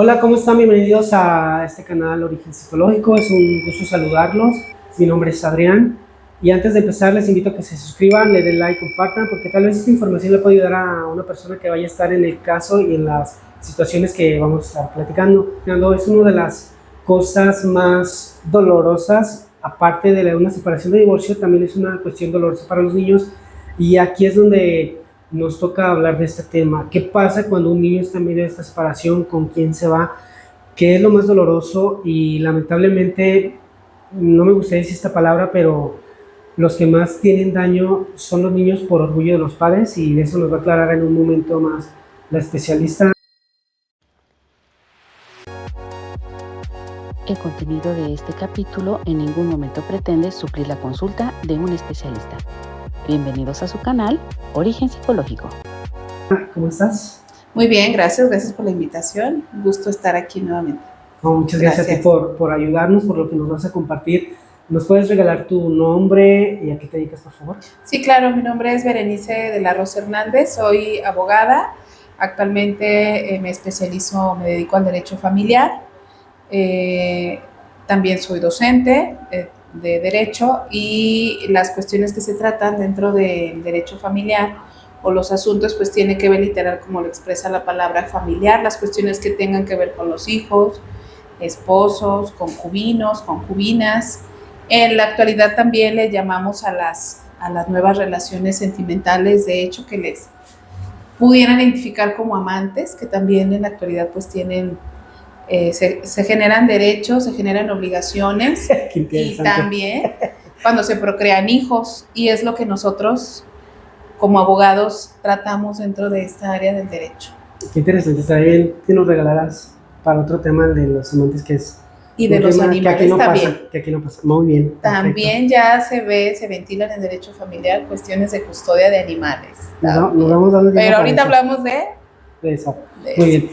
Hola, ¿cómo están? Bienvenidos a este canal Origen Psicológico. Es un gusto saludarlos. Mi nombre es Adrián. Y antes de empezar, les invito a que se suscriban, le den like, compartan, porque tal vez esta información le pueda ayudar a una persona que vaya a estar en el caso y en las situaciones que vamos a estar platicando. Es una de las cosas más dolorosas, aparte de una separación de divorcio, también es una cuestión dolorosa para los niños. Y aquí es donde nos toca hablar de este tema. ¿Qué pasa cuando un niño está en medio de esta separación? ¿Con quién se va? ¿Qué es lo más doloroso? Y lamentablemente, no me gustaría decir esta palabra, pero los que más tienen daño son los niños por orgullo de los padres, y de eso nos va a aclarar en un momento más la especialista. El contenido de este capítulo en ningún momento pretende suplir la consulta de un especialista. Bienvenidos a su canal Origen Psicológico. ¿Cómo estás? Muy bien, gracias por la invitación. Un gusto estar aquí nuevamente. Muchas gracias a ti por ayudarnos, por lo que nos vas a compartir. ¿Nos puedes regalar tu nombre y a qué te dedicas, por favor? Sí, claro, mi nombre es Berenice de la Rosa Hernández, soy abogada. Actualmente me dedico al derecho familiar. También soy docente de derecho, y las cuestiones que se tratan dentro del derecho familiar o los asuntos pues tiene que ver literal como lo expresa la palabra familiar, las cuestiones que tengan que ver con los hijos, esposos, concubinos, concubinas. En la actualidad también le llamamos a las nuevas relaciones sentimentales, de hecho, que les pudieran identificar como amantes, que también en la actualidad pues tienen, se generan derechos, se generan obligaciones y también cuando se procrean hijos, y es lo que nosotros como abogados tratamos dentro de esta área del derecho. Qué interesante, está bien que nos regalaras para otro tema de los amantes, que es y de los animales que aquí no pasa. Muy bien. También perfecto. Ya se ventilan en derecho familiar cuestiones de custodia de animales. Nos vamos dando. Pero ahorita hablamos de eso. Muy bien.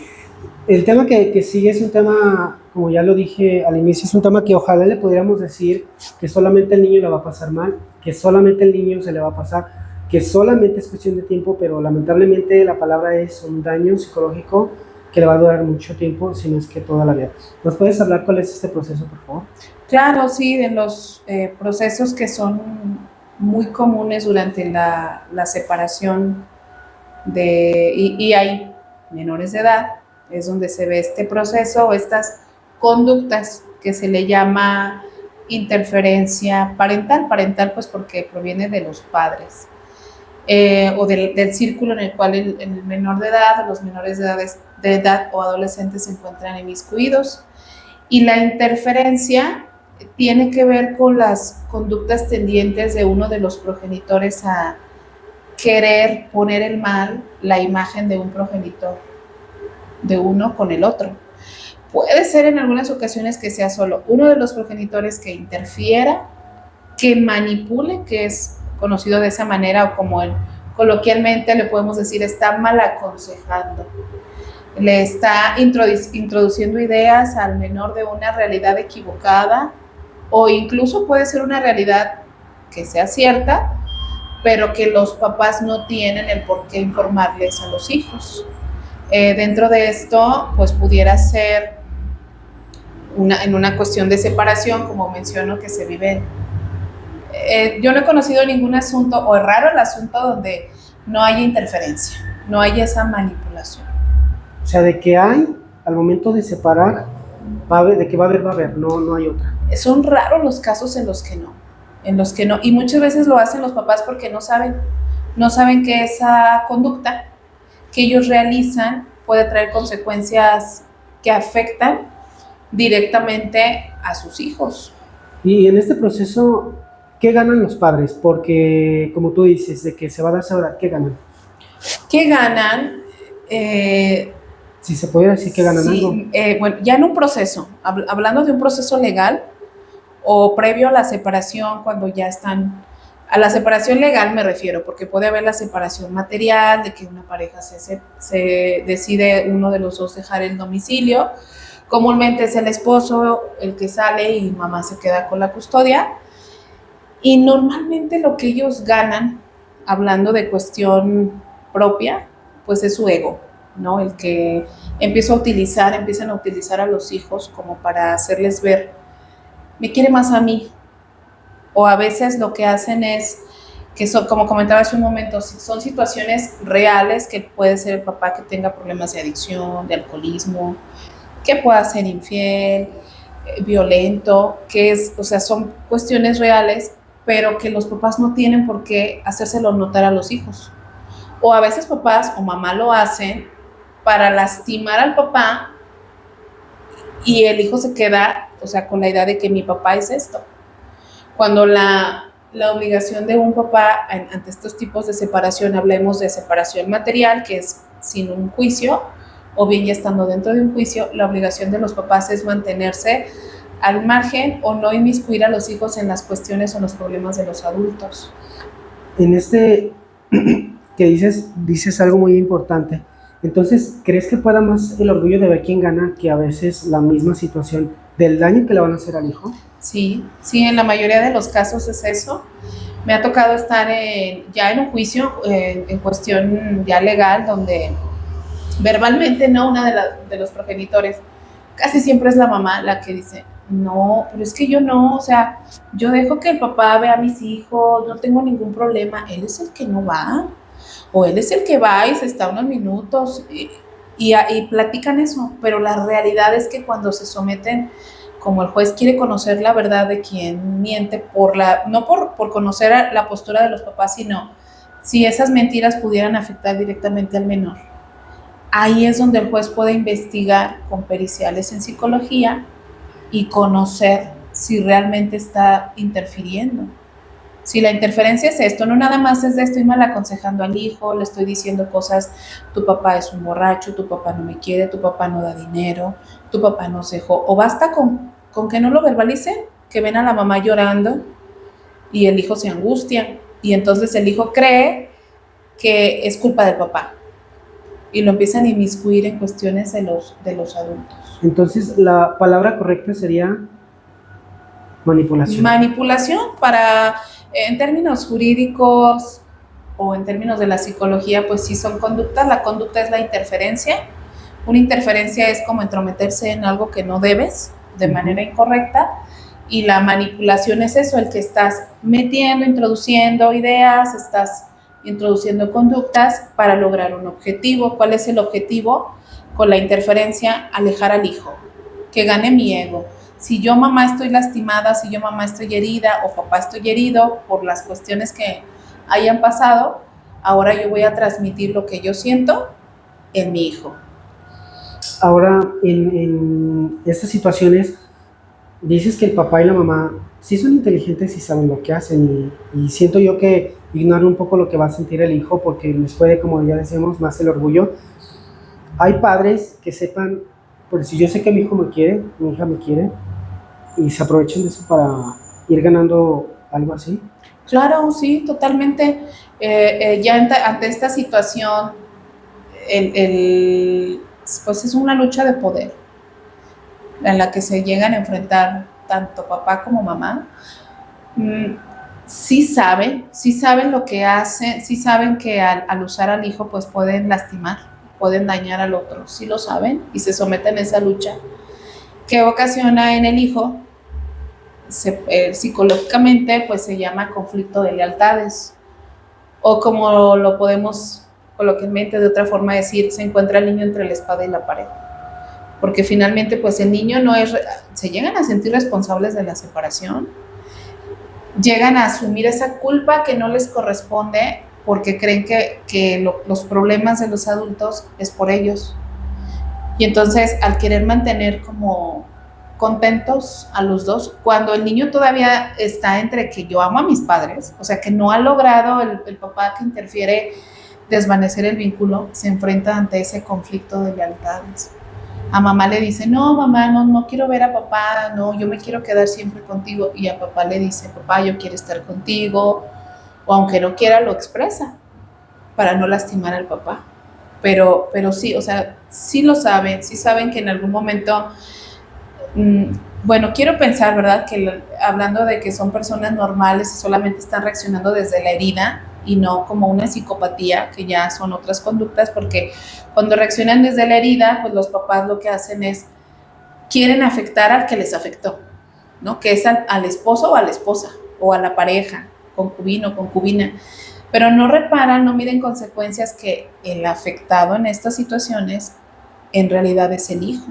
El tema que sigue es un tema, como ya lo dije al inicio, es un tema que ojalá le pudiéramos decir que solamente el niño le va a pasar mal, que solamente el niño se le va a pasar, que solamente es cuestión de tiempo, pero lamentablemente la palabra es un daño psicológico que le va a durar mucho tiempo, si no es que toda la vida. ¿Nos puedes hablar cuál es este proceso, por favor? Claro, sí, de los procesos que son muy comunes durante la separación y hay menores de edad, es donde se ve este proceso o estas conductas que se le llama interferencia parental pues porque proviene de los padres. O del círculo en el cual el menor de edad o los menores de edad o adolescentes se encuentran inmiscuidos. Y la interferencia tiene que ver con las conductas tendientes de uno de los progenitores a querer poner en mal la imagen de un progenitor, de uno con el otro. Puede ser en algunas ocasiones que sea solo uno de los progenitores que interfiera, que manipule, que es conocido de esa manera, o como coloquialmente le podemos decir, está mal aconsejando. Le está introduciendo ideas al menor de una realidad equivocada, o incluso puede ser una realidad que sea cierta, pero que los papás no tienen el por qué informarles a los hijos. Dentro de esto, pues pudiera ser en una cuestión de separación, como menciono, que se vive. Yo no he conocido ningún asunto, o es raro el asunto, donde no haya interferencia, no haya esa manipulación. O sea, de que hay, al momento de separar, de que va a haber, no hay otra. Son raros los casos en los que no, y muchas veces lo hacen los papás porque no saben que esa conducta que ellos realizan puede traer consecuencias que afectan directamente a sus hijos. Y en este proceso, ¿qué ganan los padres? Porque, como tú dices, de que se va a dar ahora, ¿qué ganan? ¿Qué ganan? Si se pudiera decir que ganan algo. Bueno, ya en un proceso, hablando de un proceso legal o previo a la separación, cuando ya están, a la separación legal me refiero, porque puede haber la separación material, de que una pareja se decide uno de los dos dejar el domicilio. Comúnmente es el esposo el que sale y mamá se queda con la custodia. Y normalmente lo que ellos ganan, hablando de cuestión propia, pues es su ego. ¿no? El que empiezan a utilizar a los hijos como para hacerles ver, me quiere más a mí. O a veces lo que hacen es, que son, como comentaba hace un momento, son situaciones reales, que puede ser el papá que tenga problemas de adicción, de alcoholismo, que pueda ser infiel, violento, que es, o sea, son cuestiones reales, pero que los papás no tienen por qué hacérselo notar a los hijos. O a veces papás o mamá lo hacen para lastimar al papá y el hijo se queda, o sea, con la idea de que mi papá es esto. Cuando la obligación de un papá ante estos tipos de separación, hablemos de separación material, que es sin un juicio, o bien ya estando dentro de un juicio, la obligación de los papás es mantenerse al margen o no inmiscuir a los hijos en las cuestiones o los problemas de los adultos. En este que dices algo muy importante. Entonces, ¿crees que pueda más el orgullo de ver quién gana que a veces la misma situación del daño que le van a hacer al hijo? Sí, en la mayoría de los casos es eso. Me ha tocado estar ya en un juicio, en cuestión ya legal, donde verbalmente, ¿no? Una de los progenitores, casi siempre es la mamá la que dice, no, pero es que yo no, o sea, yo dejo que el papá vea a mis hijos, no tengo ningún problema, él es el que no va, o él es el que va y se está unos minutos, y platican eso, pero la realidad es que cuando se someten, como el juez quiere conocer la verdad de quien miente, no por conocer la postura de los papás, sino si esas mentiras pudieran afectar directamente al menor. Ahí es donde el juez puede investigar con periciales en psicología y conocer si realmente está interfiriendo. Si la interferencia es esto, no nada más es de estoy mal aconsejando al hijo, le estoy diciendo cosas, tu papá es un borracho, tu papá no me quiere, tu papá no da dinero, tu papá no se dejó, o basta con que no lo verbalicen, que ven a la mamá llorando y el hijo se angustia y entonces el hijo cree que es culpa del papá y lo empiezan a inmiscuir en cuestiones de los adultos. Entonces, la palabra correcta sería manipulación. Manipulación en términos jurídicos o en términos de la psicología, pues sí son conductas. La conducta es la interferencia. Una interferencia es como entrometerse en algo que no debes de manera incorrecta, y la manipulación es eso, el que estás metiendo, introduciendo ideas, estás introduciendo conductas para lograr un objetivo. ¿Cuál es el objetivo? Con la interferencia, alejar al hijo, que gane mi ego. Si yo mamá estoy lastimada, si yo mamá estoy herida o papá estoy herido por las cuestiones que hayan pasado, ahora yo voy a transmitir lo que yo siento en mi hijo. Ahora, en estas situaciones, dices que el papá y la mamá sí son inteligentes y saben lo que hacen, y siento yo que ignoran un poco lo que va a sentir el hijo porque les puede, como ya decíamos, más el orgullo. Hay padres que sepan, pues si yo sé que mi hijo me quiere, mi hija me quiere, y se aprovechan de eso para ir ganando algo así. Claro, sí, totalmente. Ya ante esta situación, pues es una lucha de poder en la que se llegan a enfrentar tanto papá como mamá. Sí saben lo que hacen, sí saben que al usar al hijo pues pueden lastimar, pueden dañar al otro, sí lo saben y se someten a esa lucha que ocasiona en el hijo, psicológicamente pues se llama conflicto de lealtades, o como lo podemos coloquialmente de otra forma decir, se encuentra el niño entre la espada y la pared, porque finalmente pues el niño se llegan a sentir responsables de la separación, llegan a asumir esa culpa que no les corresponde porque creen que los problemas de los adultos es por ellos, y entonces al querer mantener como contentos a los dos, cuando el niño todavía está entre que yo amo a mis padres, o sea que no ha logrado el papá que interfiere desvanecer el vínculo, se enfrenta ante ese conflicto de lealtades. A mamá le dice, no mamá, no quiero ver a papá, no, yo me quiero quedar siempre contigo, y a papá le dice, papá, yo quiero estar contigo, o aunque no quiera lo expresa para no lastimar al papá, pero sí, o sea, sí lo saben, sí saben que en algún momento, bueno, quiero pensar, ¿verdad?, que hablando de que son personas normales y solamente están reaccionando desde la herida y no como una psicopatía, que ya son otras conductas, porque cuando reaccionan desde la herida, pues los papás lo que hacen es, quieren afectar al que les afectó, ¿no? Que es al esposo o a la esposa, o a la pareja, concubino, concubina, pero no reparan, no miden consecuencias que el afectado en estas situaciones en realidad es el hijo,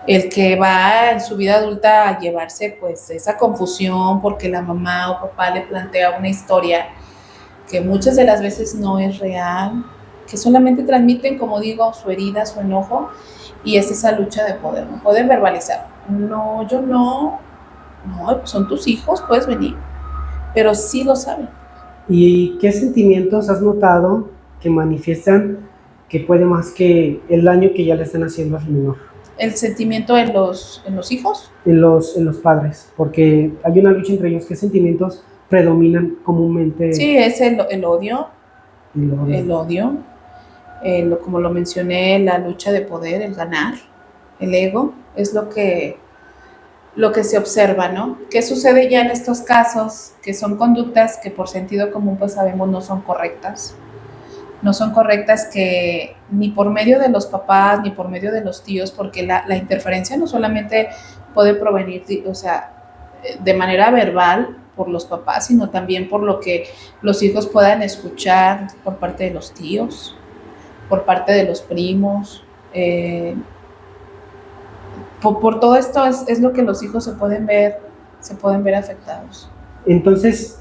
el que va en su vida adulta a llevarse pues esa confusión porque la mamá o papá le plantea una historia que muchas de las veces no es real, que solamente transmiten, como digo, su herida, su enojo, y es esa lucha de poder, no pueden verbalizar, no, yo no, son tus hijos, puedes venir, pero sí lo saben. ¿Y qué sentimientos has notado que manifiestan que puede más que el daño que ya le están haciendo al menor? El sentimiento en los hijos. En los padres, porque hay una lucha entre ellos. ¿Qué sentimientos predominan comúnmente? Sí, es el odio, El odio. Como lo mencioné, la lucha de poder, el ganar, el ego, es lo que se observa, ¿no? ¿Qué sucede ya en estos casos? Que son conductas que por sentido común pues sabemos no son correctas. No son correctas, que ni por medio de los papás, ni por medio de los tíos, porque la interferencia no solamente puede provenir, o sea, de manera verbal por los papás, sino también por lo que los hijos puedan escuchar por parte de los tíos, por parte de los primos. Por todo esto es lo que los hijos se pueden ver afectados. Entonces,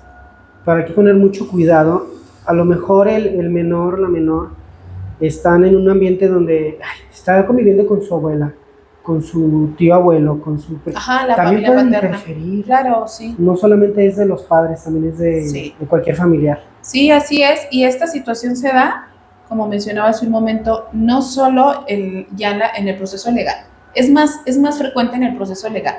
para que poner mucho cuidado, a lo mejor el menor, la menor, están en un ambiente donde está conviviendo con su abuela, con su tío abuelo, con su... Ajá, la también familia pueden paterna. interferir. Claro, sí. No solamente es de los padres, también es Sí. de cualquier familiar. Sí, así es. Y esta situación se da, como mencionaba hace un momento, no solo en el proceso legal. Es más frecuente en el proceso legal.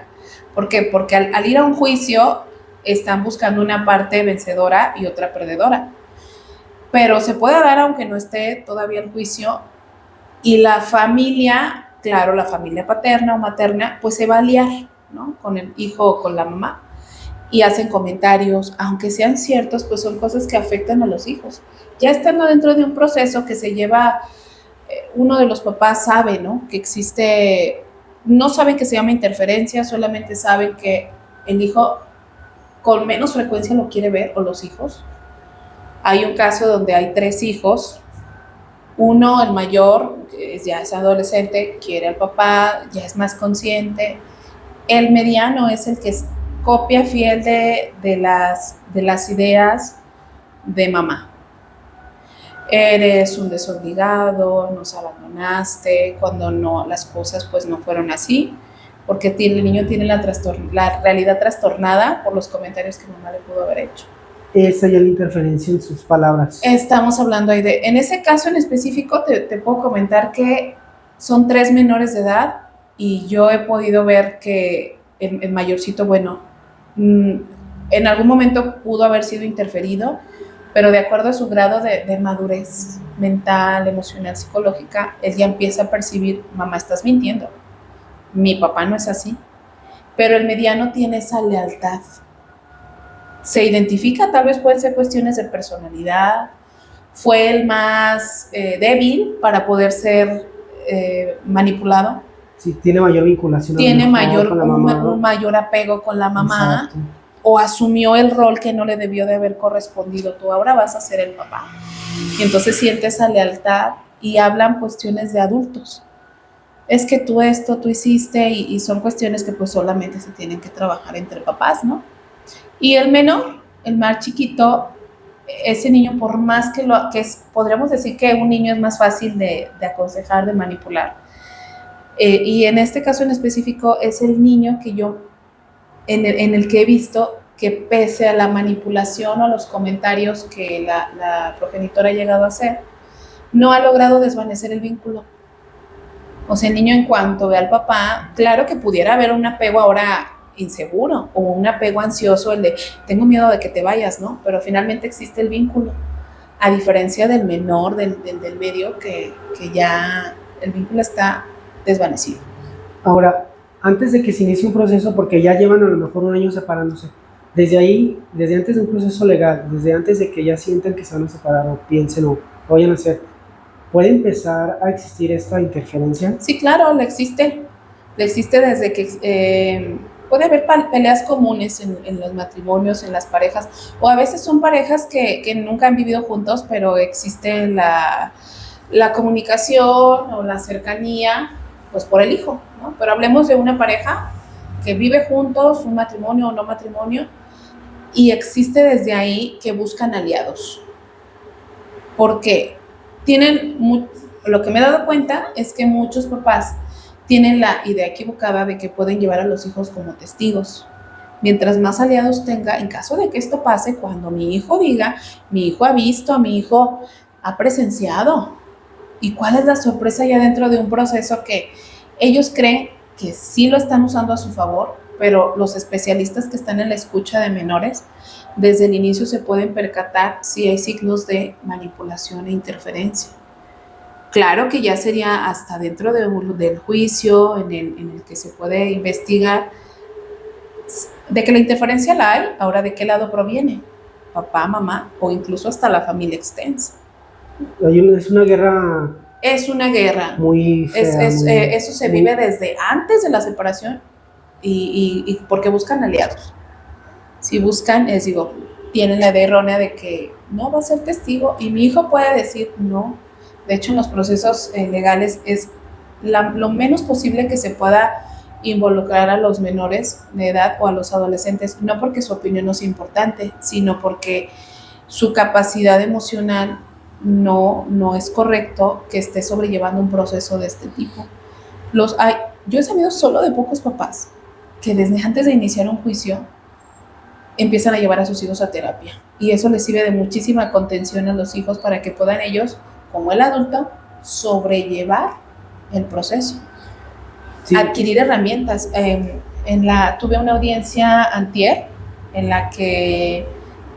¿Por qué? Porque al ir a un juicio están buscando una parte vencedora y otra perdedora. Pero se puede dar aunque no esté todavía el juicio, y la familia, claro, la familia paterna o materna, pues se va a aliar, ¿no? Con el hijo o con la mamá, y hacen comentarios, aunque sean ciertos, pues son cosas que afectan a los hijos. Ya estando dentro de un proceso que se lleva, uno de los papás sabe, ¿no? Que existe, no saben que se llama interferencia, solamente saben que el hijo con menos frecuencia lo quiere ver, o los hijos. Hay un caso donde hay 3 hijos, uno, el mayor, que ya es adolescente, quiere al papá, ya es más consciente. El mediano es el que es copia fiel de las ideas de mamá. Eres un desobligado, nos abandonaste, cuando no, las cosas pues no fueron así, porque el niño tiene la realidad trastornada por los comentarios que mamá le pudo haber hecho. Esa ya la interferencia en sus palabras. Estamos hablando ahí en ese caso en específico, te puedo comentar que son 3 menores de edad, y yo he podido ver que el mayorcito, bueno, en algún momento pudo haber sido interferido, pero de acuerdo a su grado de madurez mental, emocional, psicológica, él ya empieza a percibir, mamá, estás mintiendo, mi papá no es así. Pero el mediano tiene esa lealtad. Se identifica, tal vez pueden ser cuestiones de personalidad, fue el más débil para poder ser manipulado. Sí, tiene mayor vinculación. Tiene un mayor apego con la mamá. Exacto. O asumió el rol que no le debió de haber correspondido. Tú ahora vas a ser el papá. Y entonces siente esa lealtad, y hablan cuestiones de adultos. Es que tú esto, tú hiciste, y son cuestiones que pues solamente se tienen que trabajar entre papás, ¿no? Y el menor, el más chiquito, ese niño, por más podríamos decir que un niño es más fácil de aconsejar, de manipular. Y en este caso en específico es el niño que yo, en el que he visto que pese a la manipulación o a los comentarios que la progenitora ha llegado a hacer, no ha logrado desvanecer el vínculo. O sea, el niño, en cuanto ve al papá, claro que pudiera haber un apego ahora inseguro o un apego ansioso, el de tengo miedo de que te vayas, ¿no? Pero finalmente existe el vínculo, a diferencia del menor, del medio, que ya el vínculo está desvanecido. Ahora, antes de que se inicie un proceso, porque ya llevan a lo mejor un año separándose, Desde ahí, desde antes de un proceso legal, desde antes de que ya sientan que se van a separar o piensen o vayan a hacer, ¿puede empezar a existir esta interferencia? Sí, claro, le existe desde que puede haber peleas comunes en los matrimonios, en las parejas, o a veces son parejas que nunca han vivido juntos, pero existe la comunicación o la cercanía, pues por el hijo, ¿no? Pero hablemos de una pareja que vive juntos, un matrimonio o no matrimonio, y existe desde ahí que buscan aliados. Porque lo que me he dado cuenta es que muchos papás tienen la idea equivocada de que pueden llevar a los hijos como testigos. Mientras más aliados tenga, en caso de que esto pase, cuando mi hijo diga, mi hijo ha visto, mi hijo ha presenciado. ¿Y cuál es la sorpresa ya dentro de un proceso que ellos creen que sí lo están usando a su favor, pero los especialistas que están en la escucha de menores, desde el inicio se pueden percatar si hay signos de manipulación e interferencia? Claro que ya sería hasta dentro del juicio en el que se puede investigar de que la interferencia la hay, ahora de qué lado proviene, papá, mamá o incluso hasta la familia extensa. Es una guerra. Es una guerra. Muy fea. Eso se vive desde antes de la separación y porque buscan aliados. Si buscan, tienen la idea errónea de que no va a ser testigo y mi hijo puede decir no. De hecho, en los procesos legales es lo menos posible que se pueda involucrar a los menores de edad o a los adolescentes, no porque su opinión no sea importante, sino porque su capacidad emocional no es correcto que esté sobrellevando un proceso de este tipo. Yo he sabido solo de pocos papás que desde antes de iniciar un juicio empiezan a llevar a sus hijos a terapia, y eso les sirve de muchísima contención a los hijos para que puedan ellos, como el adulto, sobrellevar el proceso. Sí. Adquirir herramientas. Tuve una audiencia antier en la que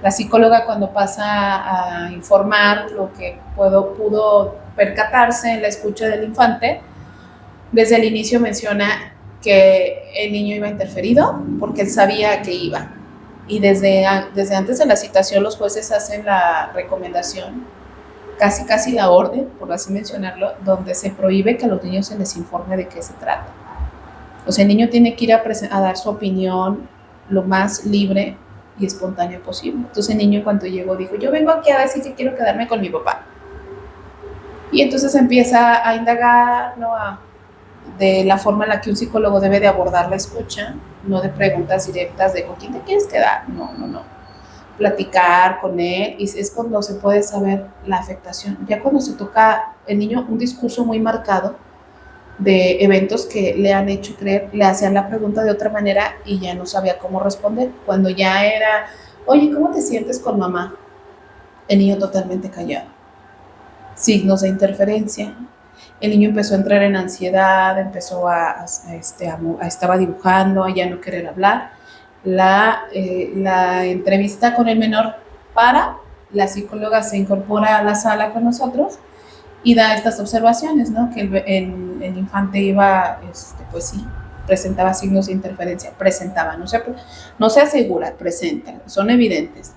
la psicóloga, cuando pasa a informar lo que pudo percatarse en la escucha del infante, desde el inicio menciona que el niño iba interferido porque él sabía que iba. Y desde antes de la citación los jueces hacen la recomendación, casi la orden, por así mencionarlo, donde se prohíbe que a los niños se les informe de qué se trata. O sea, el niño tiene que ir a dar su opinión lo más libre y espontánea posible. Entonces el niño, cuando llegó, dijo: yo vengo aquí a decir que quiero quedarme con mi papá. Y entonces empieza a indagar, ¿no?, de la forma en la que un psicólogo debe de abordar la escucha, no de preguntas directas de ¿con quién te quieres quedar? No. Platicar con él, y es cuando se puede saber la afectación. Ya cuando se toca el niño un discurso muy marcado de eventos que le han hecho creer, le hacían la pregunta de otra manera y ya no sabía cómo responder. Cuando ya era: oye, ¿cómo te sientes con mamá? El niño totalmente callado. Signos de interferencia. El niño empezó a entrar en ansiedad, empezó estaba dibujando, a ya no querer hablar. La entrevista con el menor la psicóloga se incorpora a la sala con nosotros y da estas observaciones, ¿no? Que el infante iba, pues sí, presentaba signos de interferencia, no se asegura, presenta, son evidentes.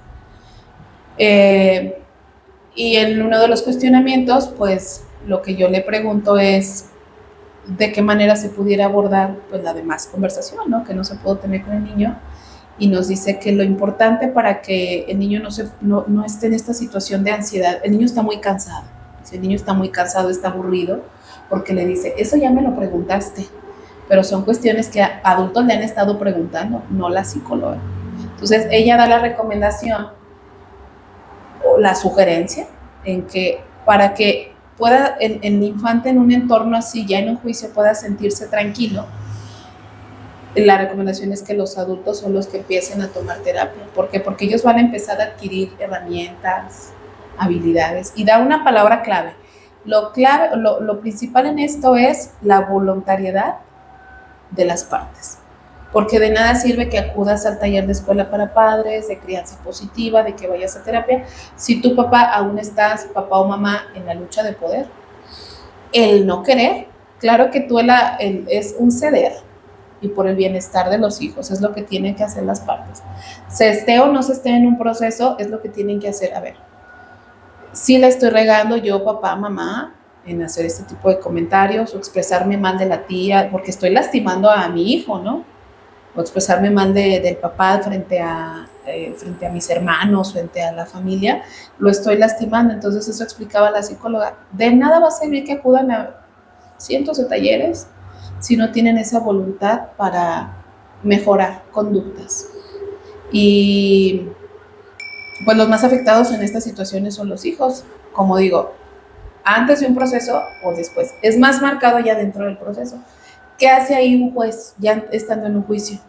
Y en uno de los cuestionamientos, pues lo que yo le pregunto es de qué manera se pudiera abordar pues la demás conversación, ¿no?, que no se pudo tener con el niño, y nos dice que lo importante para que el niño no esté en esta situación de ansiedad, el niño está muy cansado, si el niño está muy cansado, está aburrido, porque le dice: eso ya me lo preguntaste, pero son cuestiones que a adultos le han estado preguntando, no la psicóloga. Entonces ella da la recomendación o la sugerencia en que para que pueda el infante en un entorno así, ya en un juicio, pueda sentirse tranquilo, la recomendación es que los adultos son los que empiecen a tomar terapia. ¿Por qué? Porque ellos van a empezar a adquirir herramientas, habilidades, y da una palabra clave. Lo principal en esto es la voluntariedad de las partes, porque de nada sirve que acudas al taller de escuela para padres, de crianza positiva, de que vayas a terapia, si tu papá aún estás, papá o mamá, en la lucha de poder. El no querer, claro que es un ceder, y por el bienestar de los hijos, es lo que tienen que hacer las partes. Se esté o no se esté en un proceso, es lo que tienen que hacer. A ver, si la estoy regando yo, papá, mamá, en hacer este tipo de comentarios o expresarme mal de la tía, porque estoy lastimando a mi hijo, ¿no? O expresarme mal del papá frente a mis hermanos, frente a la familia, lo estoy lastimando. Entonces eso explicaba la psicóloga. De nada va a servir que acudan a cientos de talleres si no tienen esa voluntad para mejorar conductas. Y pues los más afectados en estas situaciones son los hijos, como digo, antes de un proceso o después. Es más marcado ya dentro del proceso. ¿Qué hace ahí un juez ya estando en un juicio?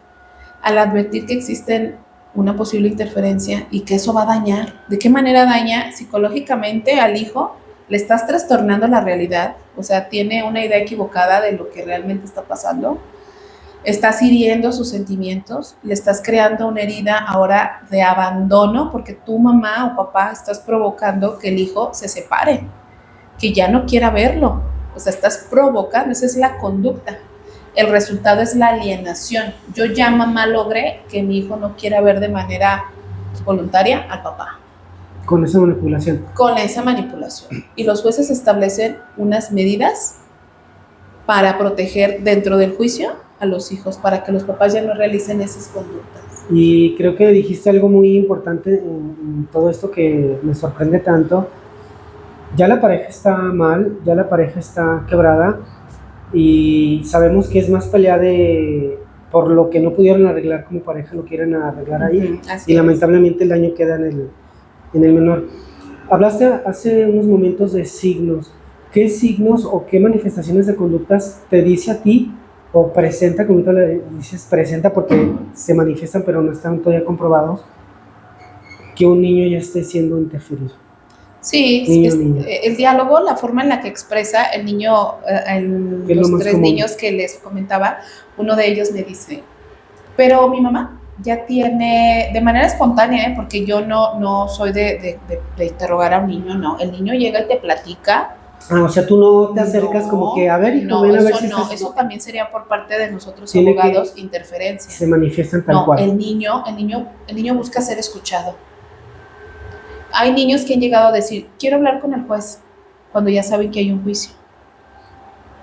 Al advertir que existen una posible interferencia y que eso va a dañar. ¿De qué manera daña? Psicológicamente al hijo le estás trastornando la realidad, o sea, tiene una idea equivocada de lo que realmente está pasando. Estás hiriendo sus sentimientos, le estás creando una herida ahora de abandono porque tu mamá o papá estás provocando que el hijo se separe, que ya no quiera verlo. O sea, estás provocando, esa es la conducta. El resultado es la alienación. Yo ya, mamá, logré que mi hijo no quiera ver de manera voluntaria al papá. Con esa manipulación. Con esa manipulación. Y los jueces establecen unas medidas para proteger dentro del juicio a los hijos, para que los papás ya no realicen esas conductas. Y creo que dijiste algo muy importante en todo esto que me sorprende tanto. Ya la pareja está mal, ya la pareja está quebrada y sabemos que es más pelea por lo que no pudieron arreglar como pareja, lo quieren arreglar ahí. Así y es. Lamentablemente el daño queda en el menor. Hablaste hace unos momentos de signos. ¿Qué signos o qué manifestaciones de conductas te dice a ti o presenta, como tú le dices, presenta porque se manifiestan pero no están todavía comprobados, que un niño ya esté siendo interferido? Sí, Niño. El diálogo, la forma en la que expresa el niño, los tres niños que les comentaba, uno de ellos me dice, pero mi mamá ya tiene, de manera espontánea, porque yo no soy de interrogar a un niño, no, el niño llega y te platica. O sea, tú no te acercas como que, a ver, hijo, no, ven a ver eso si no, estás... eso también sería por parte de nosotros Tiene abogados, interferencia. Se manifiestan tal cual. El niño busca ser escuchado. Hay niños que han llegado a decir, quiero hablar con el juez, cuando ya saben que hay un juicio.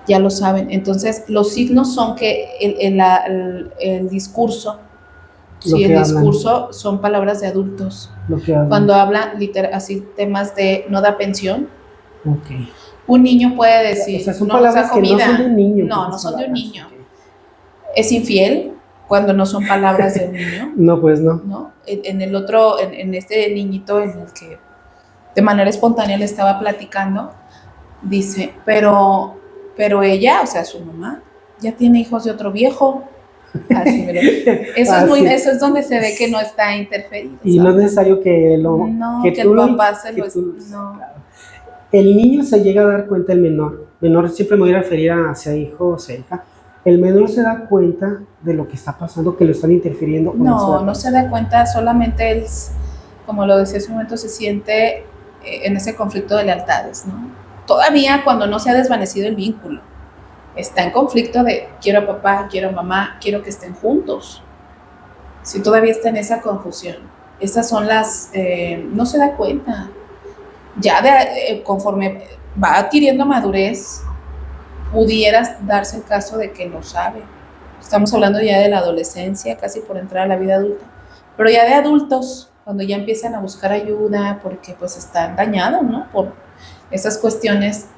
Ya lo saben. Entonces, los signos son que el discurso, sí, el discurso son palabras de adultos. Cuando hablan así temas de no da pensión, okay. Un niño puede decir, o sea, son palabras que no son de un niño. No son de un niño. Okay. Es infiel cuando no son palabras de un niño. No, pues no. En el otro, en este niñito en el que de manera espontánea le estaba platicando, dice, pero ella, o sea, su mamá, ya tiene hijos de otro viejo. Así eso es donde se ve que no está interferido. Y ¿sabes? No es necesario que el papá se lo... No. El niño se llega a dar cuenta, el menor siempre me voy a referir a sea hijo o sea hija. El menor se da cuenta de lo que está pasando, que lo están interfiriendo. No se da cuenta, solamente él, como lo decía hace un momento, se siente en ese conflicto de lealtades, ¿no? Todavía cuando no se ha desvanecido el vínculo, está en conflicto de quiero a papá, quiero a mamá, quiero que estén juntos. Si todavía está en esa confusión, esas son las, no se da cuenta. Ya conforme va adquiriendo madurez, pudieras darse el caso de que lo sabe. Estamos hablando ya de la adolescencia, casi por entrar a la vida adulta. Pero ya de adultos, cuando ya empiezan a buscar ayuda porque pues están dañados, ¿no? Por esas cuestiones,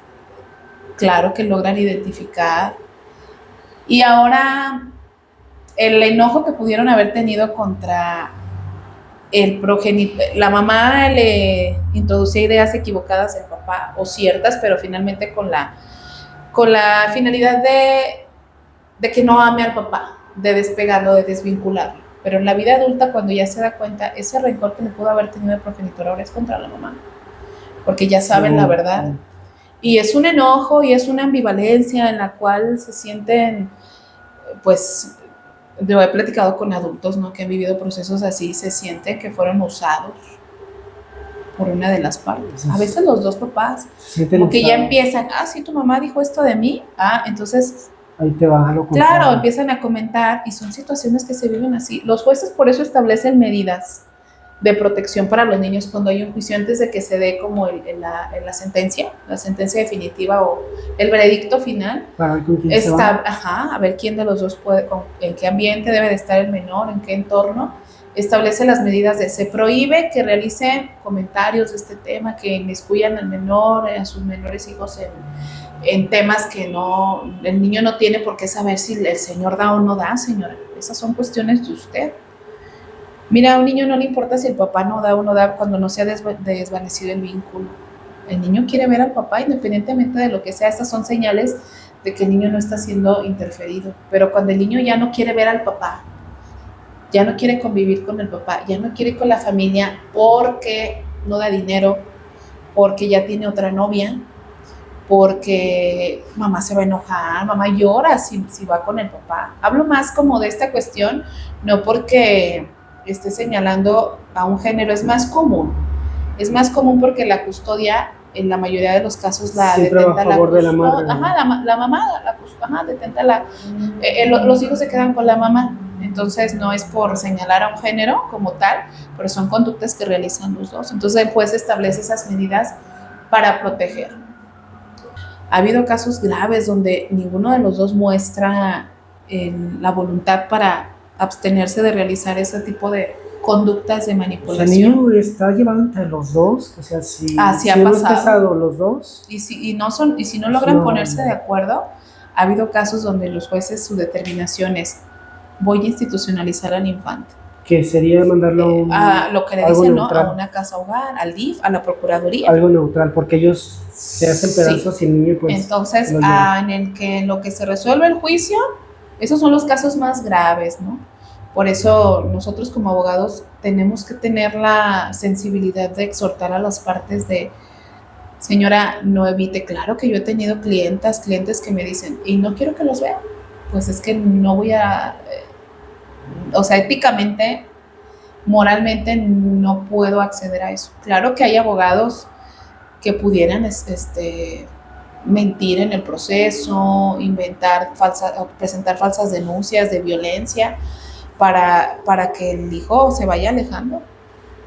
claro que logran identificar. Y ahora, el enojo que pudieron haber tenido contra el progenitor, la mamá le introducía ideas equivocadas al papá, o ciertas, pero finalmente con la finalidad de que no ame al papá, de despegarlo, de desvincularlo. Pero en la vida adulta, cuando ya se da cuenta, ese rencor que le pudo haber tenido el progenitor ahora es contra la mamá, porque ya saben la verdad. Y es un enojo y es una ambivalencia en la cual se sienten, pues, yo he platicado con adultos, ¿no?, que han vivido procesos así, se sienten que fueron usados por una de las partes. A veces los dos papás, como que ya empiezan, sí, tu mamá dijo esto de mí, entonces ahí te va lo Claro, contrario. empiezan a comentar y son situaciones que se viven así. Los jueces por eso establecen medidas de protección para los niños cuando hay un juicio antes de que se dé como la sentencia definitiva o el veredicto final. Para ver con quién se va. A ver quién de los dos puede, en qué ambiente debe de estar el menor, en qué entorno. Establece las medidas de se prohíbe que realicen comentarios de este tema, que inmiscuyan al menor, a sus menores hijos en temas que el niño no tiene por qué saber si el señor da o no da, señora. Esas son cuestiones de usted. Mira, a un niño no le importa si el papá no da o no da cuando no se ha desvanecido el vínculo. El niño quiere ver al papá independientemente de lo que sea. Estas son señales de que el niño no está siendo interferido. Pero cuando el niño ya no quiere ver al papá, ya no quiere convivir con el papá, ya no quiere ir con la familia porque no da dinero, porque ya tiene otra novia, porque mamá se va a enojar, mamá llora si va con el papá. Hablo más como de esta cuestión, no porque esté señalando a un género, es más común porque la custodia en la mayoría de los casos la siempre detenta va a favor de la madre. la mamá, detenta los hijos se quedan con la mamá. Entonces no es por señalar a un género como tal, pero son conductas que realizan los dos. Entonces el juez establece esas medidas para proteger. Ha habido casos graves donde ninguno de los dos muestra la voluntad para abstenerse de realizar ese tipo de conductas de manipulación. O sea, el niño está llevado entre los dos, o sea, si ha no es casado los dos. Y si no logran ponerse de acuerdo, ha habido casos donde los jueces, su determinación es, voy a institucionalizar al infante. Que sería mandarlo a lo que le dicen, ¿no? A una casa hogar, al DIF, a la Procuraduría. Algo neutral, porque ellos se hacen pedazos y el niño pues... Entonces, en lo que se resuelve el juicio, esos son los casos más graves, ¿no? Por eso nosotros como abogados tenemos que tener la sensibilidad de exhortar a las partes de, señora, no evite. Claro que yo he tenido clientes que me dicen, y no quiero que los vean, pues es que no voy a... O sea, éticamente, moralmente no puedo acceder a eso. Claro que hay abogados que pudieran mentir en el proceso, presentar falsas denuncias de violencia para que el hijo se vaya alejando,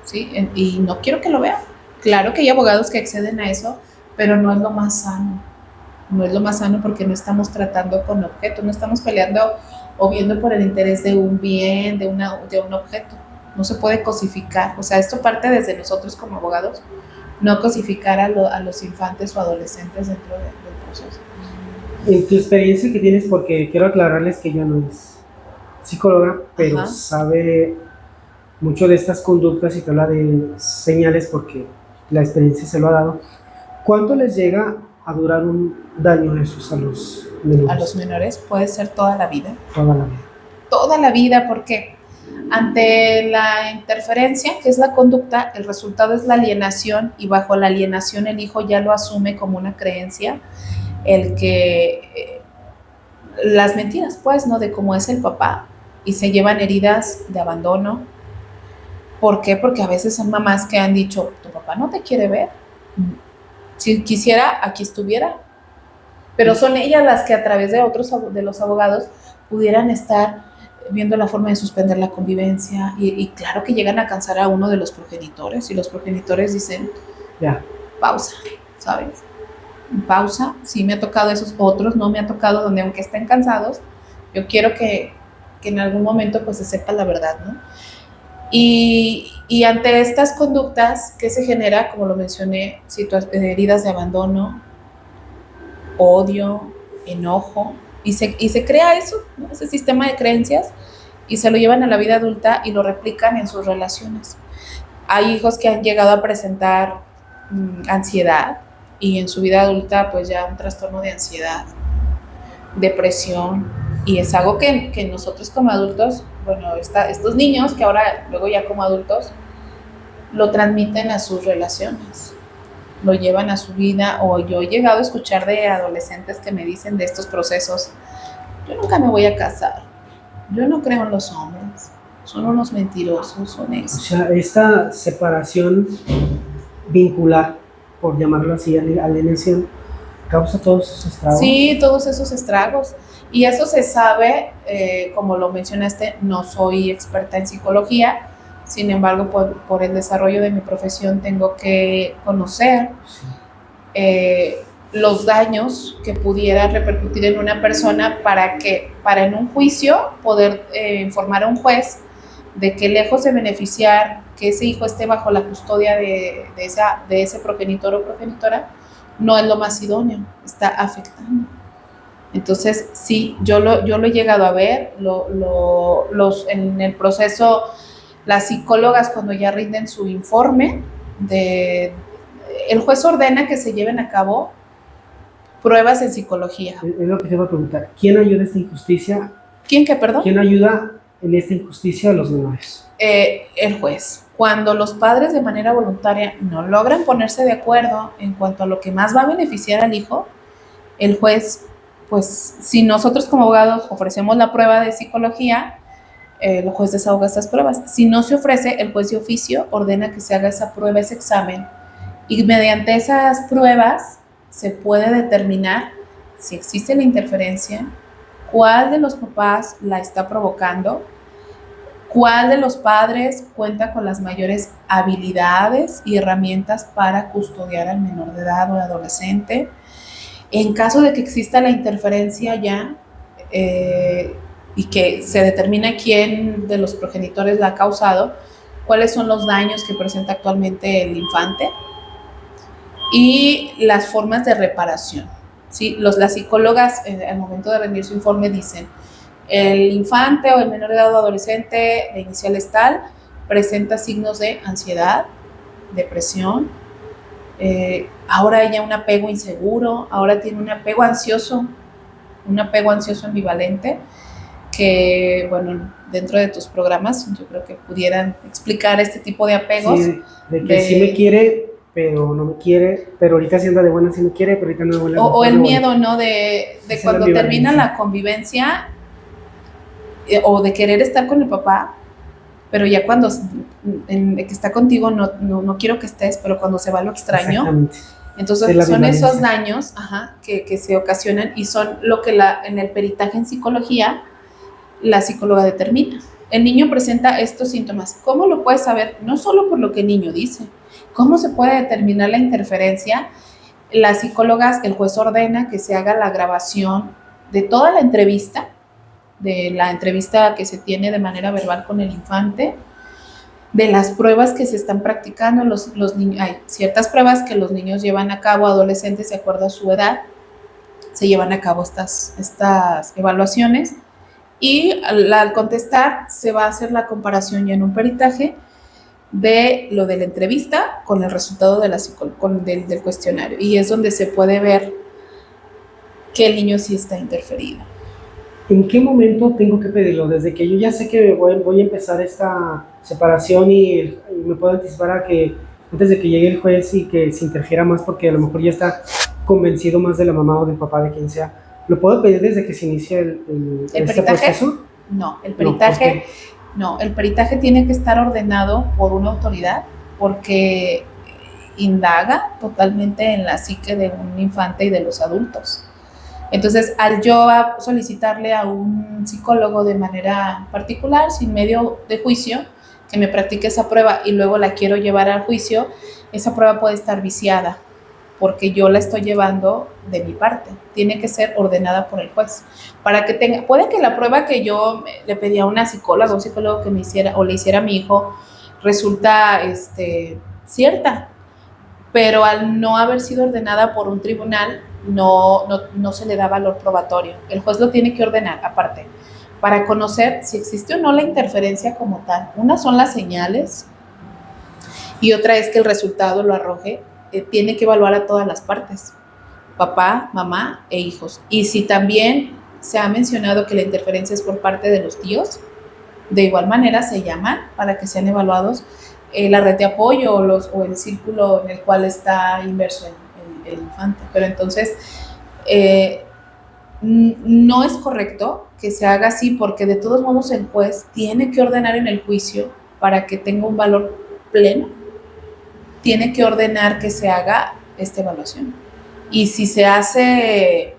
¿sí? Y no quiero que lo vean. Claro que hay abogados que acceden a eso, pero no es lo más sano. No es lo más sano porque no estamos tratando con objeto, no estamos peleando o viendo por el interés de un bien, de un objeto. No se puede cosificar. O sea, esto parte desde nosotros como abogados, no cosificar a los infantes o adolescentes dentro del proceso. En tu experiencia que tienes, porque quiero aclararles que ella no es psicóloga, pero sabe mucho de estas conductas y te habla de señales porque la experiencia se lo ha dado. ¿Cuánto les llega a durar un daño de esos a los menores? A los menores puede ser toda la vida. Toda la vida. Toda la vida, porque ante la interferencia, que es la conducta, el resultado es la alienación, y bajo la alienación el hijo ya lo asume como una creencia, el que las mentiras, pues, ¿no? De cómo es el papá, y se llevan heridas de abandono. ¿Por qué? Porque a veces son mamás que han dicho, tu papá no te quiere ver, si quisiera, aquí estuviera. Pero son ellas las que a través de los abogados pudieran estar viendo la forma de suspender la convivencia, y claro que llegan a cansar a uno de los progenitores, y los progenitores dicen, pausa, ¿sabes? Pausa. Sí me ha tocado esos, otros no me ha tocado, donde aunque estén cansados, yo quiero que en algún momento pues se sepa la verdad, ¿no? Y ante estas conductas, ¿qué se genera? Como lo mencioné, heridas de abandono, odio, enojo, y se crea eso, ¿no? Ese sistema de creencias, y se lo llevan a la vida adulta y lo replican en sus relaciones. Hay hijos que han llegado a presentar ansiedad, y en su vida adulta pues ya un trastorno de ansiedad, depresión, y es algo que nosotros como adultos, bueno, estos niños que ahora luego ya como adultos lo transmiten a sus relaciones, lo llevan a su vida. O yo he llegado a escuchar de adolescentes que me dicen de estos procesos, yo nunca me voy a casar, yo no creo en los hombres, son unos mentirosos, son eso. O sea, esta separación vincular, por llamarlo así, alienación, causa todos esos estragos. Sí, todos esos estragos. Y eso se sabe, como lo mencionaste, no soy experta en psicología, sin embargo, por el desarrollo de mi profesión tengo que conocer los daños que pudiera repercutir en una persona para en un juicio poder informar a un juez de que lejos de beneficiar que ese hijo esté bajo la custodia de ese progenitor o progenitora, no es lo más idóneo, está afectando. Entonces, sí, yo lo he llegado a ver, en el proceso, las psicólogas cuando ya rinden su informe, el juez ordena que se lleven a cabo pruebas en psicología. Es lo que te iba a preguntar, ¿quién ayuda a esta injusticia? ¿Quién qué, perdón? ¿Quién ayuda en esta injusticia a los menores? El juez. Cuando los padres de manera voluntaria no logran ponerse de acuerdo en cuanto a lo que más va a beneficiar al hijo, el juez, pues si nosotros como abogados ofrecemos la prueba de psicología, el juez desahoga estas pruebas. Si no se ofrece, el juez de oficio ordena que se haga esa prueba, ese examen, y mediante esas pruebas se puede determinar si existe la interferencia, cuál de los papás la está provocando, cuál de los padres cuenta con las mayores habilidades y herramientas para custodiar al menor de edad o al adolescente. En caso de que exista la interferencia ya y que se determine quién de los progenitores la ha causado, cuáles son los daños que presenta actualmente el infante y las formas de reparación. ¿Sí? Las psicólogas al momento de rendir su informe dicen: el infante o el menor de edad o adolescente de iniciales tal presenta signos de ansiedad, depresión, ahora ella un apego inseguro, ahora tiene un apego ansioso ambivalente, que bueno, dentro de tus programas yo creo que pudieran explicar este tipo de apegos. Sí, de que sí me quiere, pero no me quiere, pero ahorita sí anda de buena, sí me quiere, pero ahorita no me buena. O el miedo, ¿no? De cuando termina la convivencia o de querer estar con el papá, pero ya cuando que está contigo no quiero que estés, pero cuando se va lo extraño. Entonces son esos daños que se ocasionan y son lo que en el peritaje en psicología la psicóloga determina. El niño presenta estos síntomas. ¿Cómo lo puedes saber? No solo por lo que el niño dice. ¿Cómo se puede determinar la interferencia? Las psicólogas, el juez ordena que se haga la grabación de toda la entrevista, de la entrevista que se tiene de manera verbal con el infante, de las pruebas que se están practicando. Los niños, hay ciertas pruebas que los niños llevan a cabo, adolescentes, de acuerdo a su edad, se llevan a cabo estas evaluaciones, y al contestar se va a hacer la comparación ya en un peritaje de lo de la entrevista con el resultado de del cuestionario, y es donde se puede ver que el niño sí está interferido. ¿En qué momento tengo que pedirlo? Desde que yo ya sé que voy a empezar esta separación y me puedo anticipar a que antes de que llegue el juez y que se interfiera más, porque a lo mejor ya está convencido más de la mamá o del papá, de quien sea, ¿lo puedo pedir desde que se inicia este proceso? No, el peritaje el peritaje tiene que estar ordenado por una autoridad, porque indaga totalmente en la psique de un infante y de los adultos. Entonces, al yo solicitarle a un psicólogo de manera particular, sin medio de juicio, que me practique esa prueba y luego la quiero llevar al juicio, esa prueba puede estar viciada, porque yo la estoy llevando de mi parte. Tiene que ser ordenada por el juez. Para que puede que la prueba que yo le pedí a una psicóloga, un psicólogo que me hiciera o le hiciera a mi hijo, resulta cierta, pero al no haber sido ordenada por un tribunal, no se le da valor probatorio. El juez lo tiene que ordenar aparte, para conocer si existe o no la interferencia como tal. Una son las señales y otra es que el resultado lo arroje. Tiene que evaluar a todas las partes, papá, mamá e hijos. Y si también se ha mencionado que la interferencia es por parte de los tíos, de igual manera se llaman para que sean evaluados la red de apoyo o el círculo en el cual está inmerso el infante. Pero entonces no es correcto que se haga así, porque de todos modos el juez tiene que ordenar en el juicio para que tenga un valor pleno. Tiene que ordenar que se haga esta evaluación. Y si se hace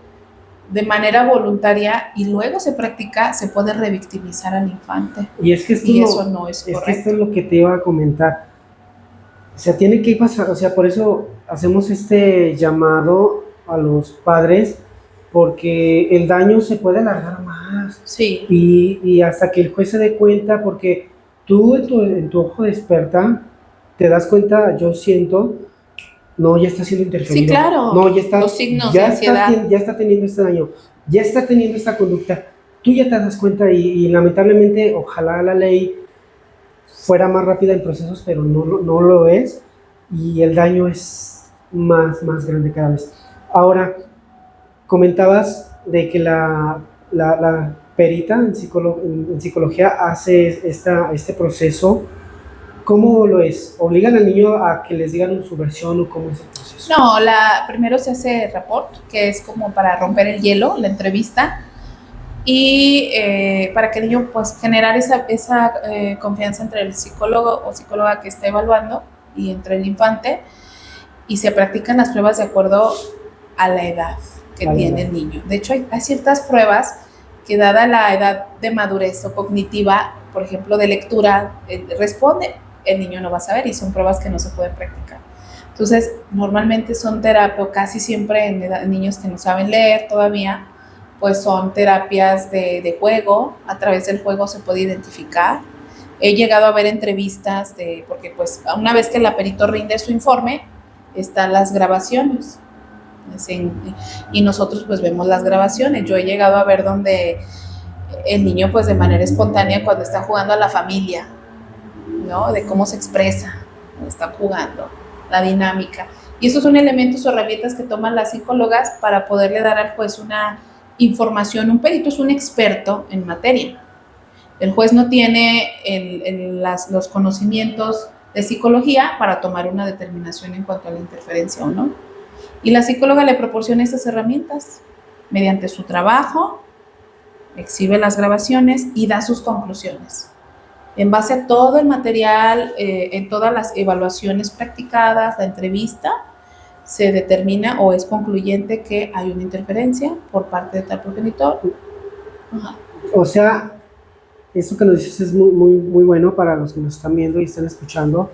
de manera voluntaria y luego se practica, se puede revictimizar al infante. Y es que eso no es correcto. Que esto es lo que te iba a comentar. O sea, tiene que pasar, o sea, por eso hacemos este llamado a los padres, porque el daño se puede alargar más. Sí. Y hasta que el juez se dé cuenta, porque tú en tu ojo desperta, te das cuenta, yo siento, no, ya está siendo interferido. Sí, claro. No, ya está. Los signos de ansiedad. Ya está teniendo este daño, ya está teniendo esta conducta. Tú ya te das cuenta y lamentablemente, ojalá la ley fuera más rápida en procesos, pero no lo es, y el daño es más grande cada vez. Ahora, comentabas de que la perita en psicología hace este proceso. ¿Cómo lo es? ¿Obligan al niño a que les digan su versión o cómo es el proceso? No, primero se hace rapport, que es como para romper el hielo, la entrevista, y para que el niño pues generar esa confianza entre el psicólogo o psicóloga que está evaluando y entre el infante, y se practican las pruebas de acuerdo a la edad que tiene el niño. De hecho, hay ciertas pruebas que, dada la edad de madurez o cognitiva, por ejemplo, de lectura, responde, el niño no va a saber, y son pruebas que no se pueden practicar. Entonces, normalmente son terapias, casi siempre en niños que no saben leer todavía, pues son terapias de juego. A través del juego se puede identificar. He llegado a ver entrevistas porque pues una vez que el perito rinde su informe, están las grabaciones. Y nosotros pues vemos las grabaciones. Yo he llegado a ver donde el niño pues de manera espontánea, cuando está jugando a la familia, ¿no? De cómo se expresa cuando están jugando, la dinámica. Y esos son elementos o herramientas que toman las psicólogas para poderle dar al juez una información. Un perito es un experto en materia. El juez no tiene los conocimientos de psicología para tomar una determinación en cuanto a la interferencia o no. Y la psicóloga le proporciona estas herramientas mediante su trabajo, exhibe las grabaciones y da sus conclusiones. En base a todo el material, en todas las evaluaciones practicadas, la entrevista, se determina o es concluyente que hay una interferencia por parte de tal progenitor. Ajá. O sea, eso que nos dices es muy bueno para los que nos están viendo y están escuchando.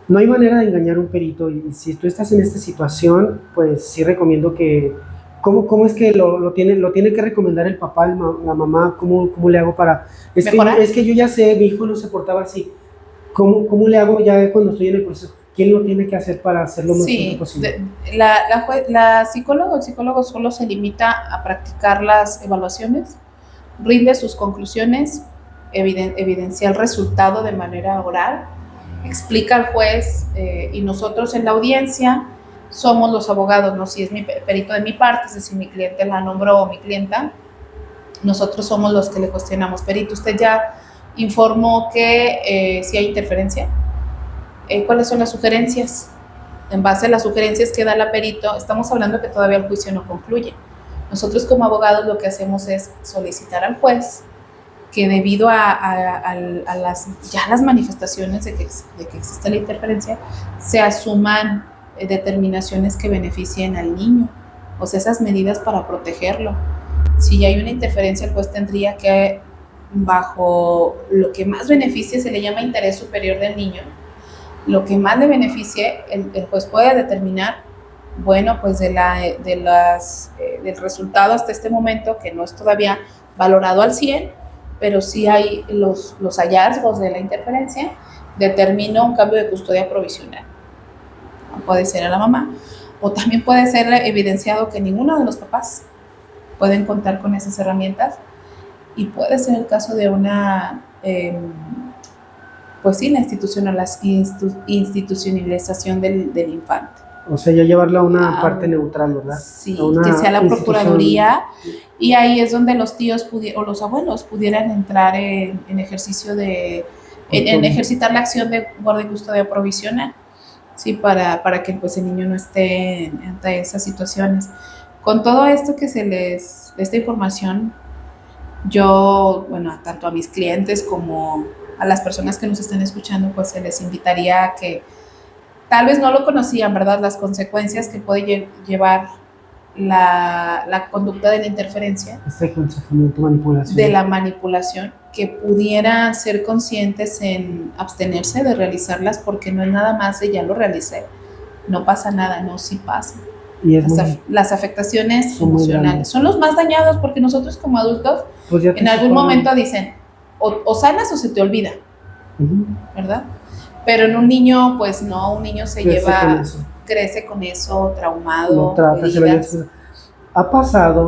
No hay manera de engañar a un perito, y si tú estás en esta situación, pues sí recomiendo que... ¿Cómo es que lo tiene que recomendar el papá, la mamá? ¿Cómo le hago para...? Es que yo ya sé, mi hijo no se portaba así. ¿Cómo le hago ya cuando estoy en el proceso? ¿Quién lo tiene que hacer para hacerlo lo más posible? La psicóloga o el psicólogo solo se limita a practicar las evaluaciones, rinde sus conclusiones, evidencia el resultado de manera oral, explica al juez, y nosotros en la audiencia somos los abogados, ¿no? Si es mi perito de mi parte, es decir, mi cliente la nombró o mi clienta, nosotros somos los que le cuestionamos. Perito, usted ya informó que si hay interferencia. ¿Cuáles son las sugerencias? En base a las sugerencias que da la perito, estamos hablando que todavía el juicio no concluye. Nosotros como abogados lo que hacemos es solicitar al juez que, debido a las manifestaciones de que existe la interferencia, se asuman determinaciones que beneficien al niño, o sea, esas medidas para protegerlo. Si hay una interferencia, el juez tendría que, bajo lo que más beneficie, se le llama interés superior del niño, lo que más le beneficie, el juez puede determinar, bueno, pues del resultado hasta este momento, que no es todavía valorado al 100, pero sí hay los hallazgos de la interferencia, determina un cambio de custodia provisional. Puede ser a la mamá, o también puede ser evidenciado que ninguno de los papás pueden contar con esas herramientas, y puede ser el caso de una, pues sí, la institucionalización del infante. O sea, ya llevarla a una parte neutral, ¿verdad? Sí, que sea la procuraduría, y ahí es donde los tíos o los abuelos pudieran entrar en ejercicio en ejercitar la acción de guarda y custodia provisional, sí, para que pues el niño no esté ante esas situaciones. Con todo esto esta información, yo, bueno, tanto a mis clientes como a las personas que nos están escuchando, pues se les invitaría a que tal vez no lo conocían, ¿verdad? Las consecuencias que puede llevar la conducta de la interferencia, Este aconsejamiento, manipulación. de la manipulación, que pudieran ser conscientes en abstenerse de realizarlas, porque no es nada más de ya lo realicé, no pasa nada, no, sí pasa. Y es muy, Las afectaciones son muy emocionales grandes. son los más dañados, porque nosotros como adultos pues ya te en algún separan. momento dicen, o sanas o se te olvida, Ujú. ¿verdad? Pero en un niño, pues no, un niño se Crece lleva, con eso. crece con eso, traumado, Lo trata, se lo heridas. lleva.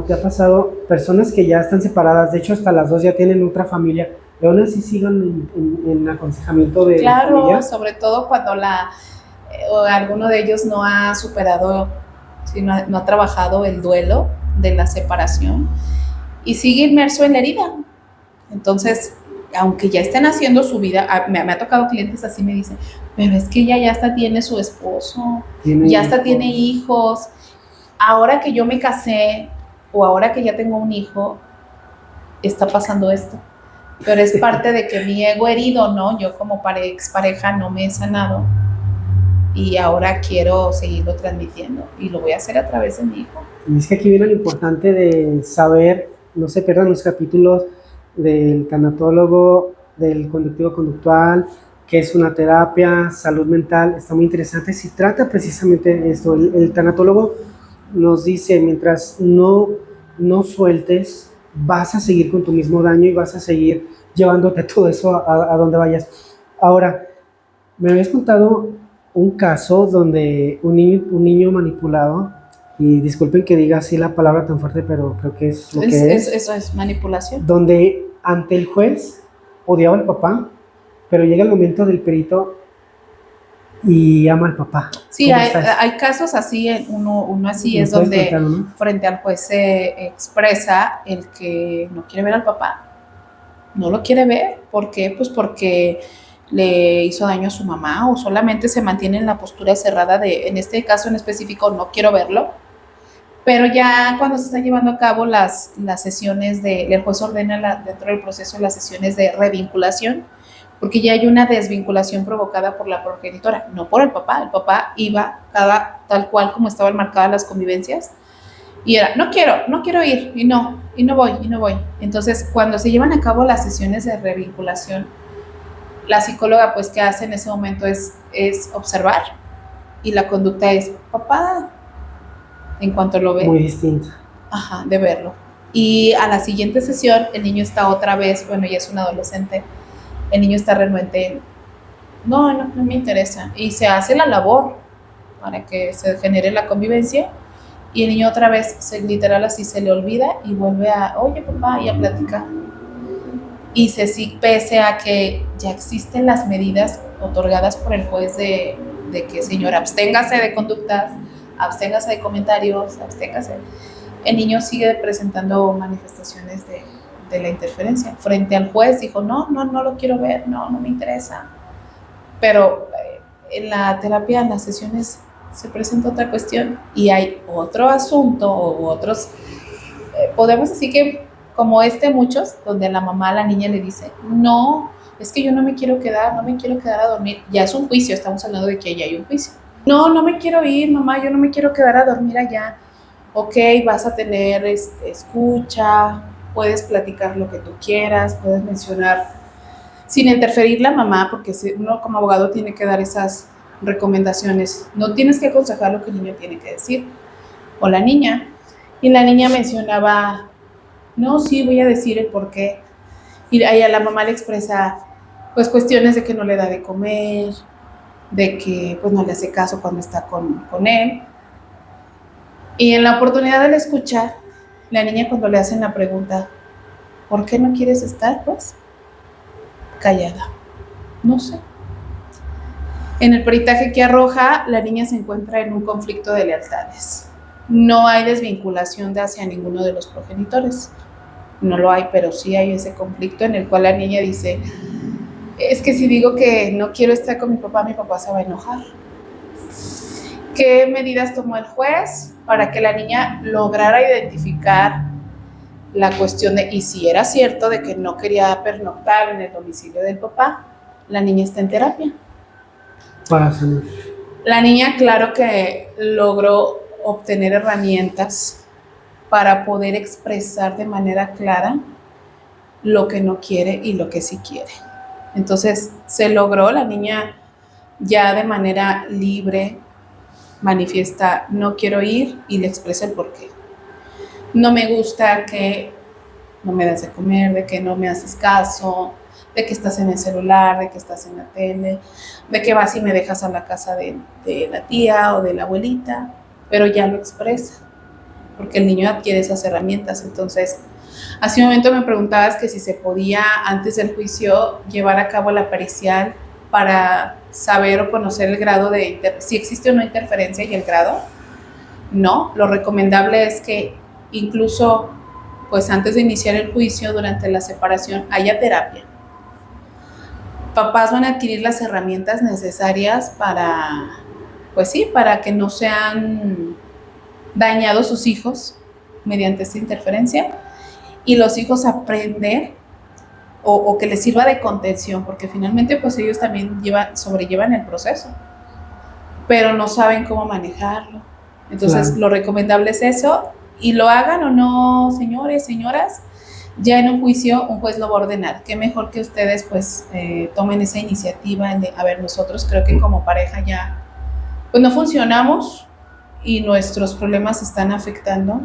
Te ha pasado personas que ya están separadas, de hecho hasta las dos ya tienen otra familia, y aún así sigan en aconsejamiento de Claro, familia. sobre todo cuando o alguno de ellos no ha superado, sí, no ha trabajado el duelo de la separación y sigue inmerso en la herida. Entonces, aunque ya estén haciendo su vida, me ha tocado clientes así, me dicen, pero es que ella ya hasta tiene su esposo, ya hasta tiene hijos, ahora que yo me casé o ahora que ya tengo un hijo, está pasando esto. Pero es parte de que mi ego herido, ¿no? Yo como expareja no me he sanado y ahora quiero seguirlo transmitiendo y lo voy a hacer a través de mi hijo. Y es que aquí viene lo importante de saber, no se pierdan los capítulos del tanatólogo, del conductivo conductual, que es una terapia, salud mental, está muy interesante. Si trata precisamente esto, el tanatólogo nos dice, mientras no sueltes, vas a seguir con tu mismo daño y vas a seguir llevándote todo eso a donde vayas. Ahora, me habías contado un caso donde un niño manipulado, y disculpen que diga así la palabra tan fuerte, pero creo que es lo que es. Eso es manipulación. Donde ante el juez odiaba al papá, pero llega el momento del perito y ama al papá. Sí, hay casos así, uno así es donde contar, ¿no? Frente al juez se expresa el que no quiere ver al papá, no lo quiere ver. ¿Por qué? Pues porque le hizo daño a su mamá, o solamente se mantiene en la postura cerrada de, en este caso en específico, no quiero verlo. Pero ya cuando se están llevando a cabo las sesiones el juez ordena dentro del proceso las sesiones de revinculación, porque ya hay una desvinculación provocada por la progenitora, no por el papá iba tal cual como estaban marcadas las convivencias, y era, no quiero ir, y no voy. Entonces, cuando se llevan a cabo las sesiones de revinculación, la psicóloga, pues, ¿qué hace en ese momento? Es observar, y la conducta es, papá, en cuanto lo ve. Muy distinta. Ajá, de verlo. Y a la siguiente sesión, el niño está otra vez, bueno, ya es un adolescente, el niño está renuente, no me interesa, y se hace la labor para que se genere la convivencia, y el niño otra vez, literal así, se le olvida y vuelve a, oye papá, y a platicar. Y pese a que ya existen las medidas otorgadas por el juez de que, señor, absténgase de conductas, absténgase de comentarios, absténgase, el niño sigue presentando manifestaciones de la interferencia. Frente al juez dijo, no lo quiero ver, no me interesa. Pero en la terapia, en las sesiones, se presenta otra cuestión y hay otro asunto o otros, podemos decir que como muchos, donde la mamá a la niña le dice, no, es que yo no me quiero quedar a dormir. Ya es un juicio, estamos hablando de que ya hay un juicio. No me quiero ir, mamá, yo no me quiero quedar a dormir allá. Ok, vas a tener escucha, puedes platicar lo que tú quieras, puedes mencionar, sin interferir la mamá, porque uno como abogado tiene que dar esas recomendaciones. No tienes que aconsejar lo que el niño tiene que decir, o la niña. Y la niña mencionaba, no, sí, voy a decir el por qué. Y a la mamá le expresa, pues, cuestiones de que no le da de comer, de que, pues, no le hace caso cuando está con él. Y en la oportunidad de la escucha, la niña, cuando le hacen la pregunta, ¿por qué no quieres estar? Pues, callada. No sé. En el peritaje que arroja, la niña se encuentra en un conflicto de lealtades. No hay desvinculación hacia ninguno de los progenitores. No lo hay, pero sí hay ese conflicto en el cual la niña dice, es que si digo que no quiero estar con mi papá se va a enojar. ¿Qué medidas tomó el juez para que la niña lograra identificar la cuestión y si era cierto de que no quería pernoctar en el domicilio del papá? La niña está en terapia. Para sanar. La niña, claro que logró obtener herramientas para poder expresar de manera clara lo que no quiere y lo que sí quiere. Entonces se logró, la niña ya de manera libre manifiesta: no quiero ir, y le expresa el porqué. No me gusta que no me das de comer, de que no me haces caso, de que estás en el celular, de que estás en la tele, de que vas y me dejas a la casa de la tía o de la abuelita, pero ya lo expresa, porque el niño adquiere esas herramientas. Entonces, hace un momento me preguntabas que si se podía antes del juicio llevar a cabo la pericial para saber o conocer el grado de si existe o no interferencia y el grado. No, lo recomendable es que incluso pues antes de iniciar el juicio, durante la separación, haya terapia. Papás van a adquirir las herramientas necesarias para, pues sí, para que no sean dañados sus hijos mediante esta interferencia, y los hijos aprender o que les sirva de contención, porque finalmente pues ellos también sobrellevan el proceso, pero no saben cómo manejarlo. Entonces, claro, lo recomendable es eso, y lo hagan o no, señores, señoras, ya en un juicio un juez lo va a ordenar. Qué mejor que ustedes pues tomen esa iniciativa de, a ver, nosotros creo que como pareja ya pues no funcionamos y nuestros problemas están afectando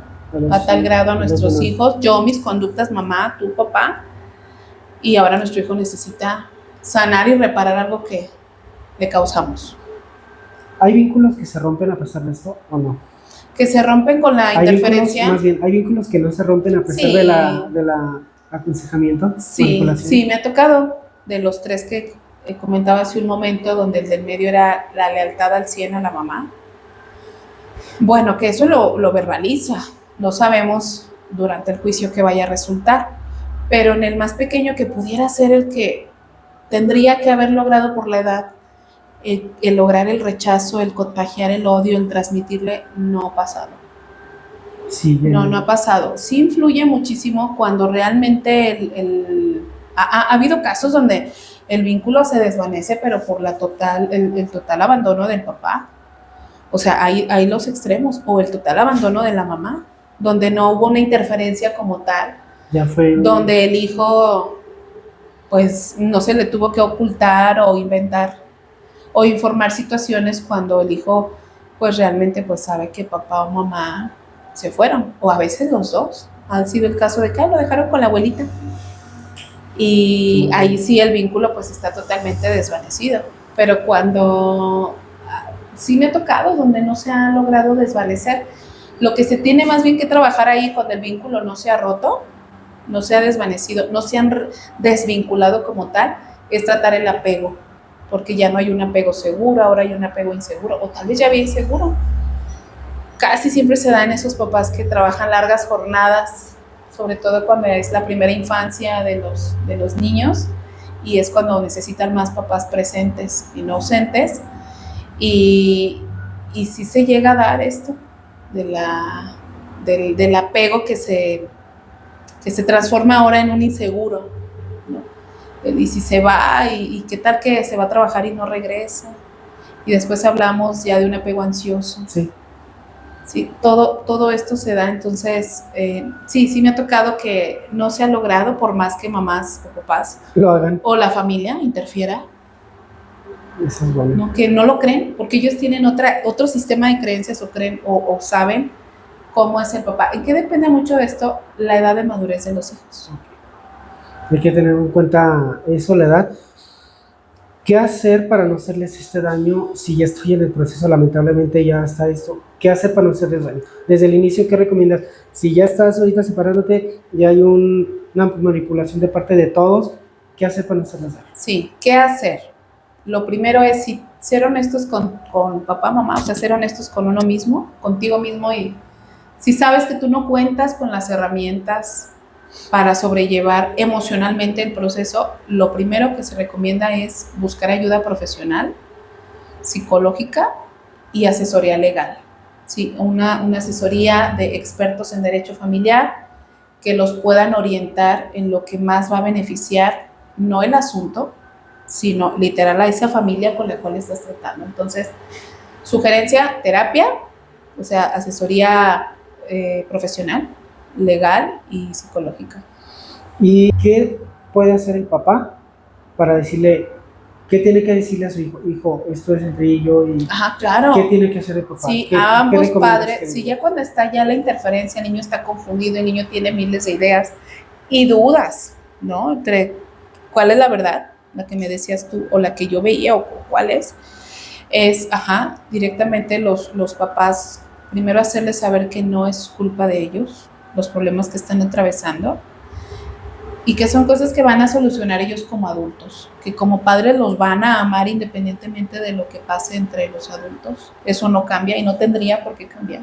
a tal grado a nuestros hijos, yo, mis conductas, mamá, tú, papá, y ahora nuestro hijo necesita sanar y reparar algo que le causamos. ¿Hay vínculos que se rompen a pesar de esto o no? Que se rompen con la interferencia. Más bien, ¿hay vínculos que no se rompen a pesar sí, de la aconsejamiento? Sí, me ha tocado, de los 3 que comentaba hace un momento, donde el del medio era la lealtad al 100 a la mamá. Bueno, que eso lo verbaliza, no sabemos durante el juicio qué vaya a resultar, pero en el más pequeño, que pudiera ser el que tendría que haber logrado por la edad, el lograr el rechazo, el contagiar el odio, el transmitirle, no ha pasado. Sí, no ha pasado. Sí influye muchísimo cuando realmente ha habido casos donde el vínculo se desvanece, pero por el total abandono del papá. O sea, hay los extremos, o el total abandono de la mamá, donde no hubo una interferencia como tal, donde el hijo pues no se le tuvo que ocultar o inventar o informar situaciones, cuando el hijo pues realmente pues sabe que papá o mamá se fueron, o a veces los dos. Ha sido el caso de que lo dejaron con la abuelita, y ahí sí el vínculo pues está totalmente desvanecido. Pero cuando sí me ha tocado donde no se ha logrado desvanecer, lo que se tiene más bien que trabajar ahí, cuando el vínculo no se ha roto, no se ha desvanecido, no se han desvinculado como tal, es tratar el apego, porque ya no hay un apego seguro, ahora hay un apego inseguro, o tal vez ya había inseguro. Casi siempre se da en esos papás que trabajan largas jornadas, sobre todo cuando es la primera infancia de los niños, y es cuando necesitan más papás presentes y no ausentes, y sí se llega a dar esto del apego que se transforma ahora en un inseguro, ¿no? Y si se va, y qué tal que se va a trabajar y no regresa, y después hablamos ya de un apego ansioso. Sí, todo esto se da. Entonces sí me ha tocado que no se ha logrado, por más que mamás o papás lo hagan, o la familia interfiera. Eso es bueno. ¿No? Que no lo creen, porque ellos tienen otro sistema de creencias, o creen o saben cómo es el papá. ¿En qué depende mucho de esto? La edad de madurez de los hijos. Hay que tener en cuenta eso, la edad. ¿Qué hacer para no hacerles este daño si ya estoy en el proceso? Lamentablemente ya está esto. ¿Qué hacer para no hacerles daño? Desde el inicio, ¿qué recomiendas? Si ya estás ahorita separándote, ya hay una manipulación de parte de todos, ¿qué hacer para no hacerles daño? Sí, ¿qué hacer? Lo primero es ser honestos con papá, mamá, o sea, ser honestos con uno mismo, contigo mismo, y si sabes que tú no cuentas con las herramientas para sobrellevar emocionalmente el proceso, lo primero que se recomienda es buscar ayuda profesional, psicológica y asesoría legal. Sí, una asesoría de expertos en derecho familiar que los puedan orientar en lo que más va a beneficiar, no el asunto, sino literal a esa familia con la cual estás tratando. Entonces, Sugerencia, terapia, o sea, asesoría profesional, legal y psicológica. ¿Y qué puede hacer el papá para decirle, qué tiene que decirle a su hijo? Hijo, esto es entre ella y yo, y Ajá, claro. ¿qué tiene que hacer el papá? Sí, ¿Qué a ambos recomiendas que padres, le sí, diga? ya cuando está ya la interferencia, el niño está confundido, el niño tiene miles de ideas y dudas, ¿no? Entre cuál es la verdad, la que me decías tú, o la que yo veía, o cuál es, directamente los papás, primero hacerles saber que no es culpa de ellos, los problemas que están atravesando, y que son cosas que van a solucionar ellos como adultos, que como padres los van a amar independientemente de lo que pase entre los adultos. Eso no cambia y no tendría por qué cambiar.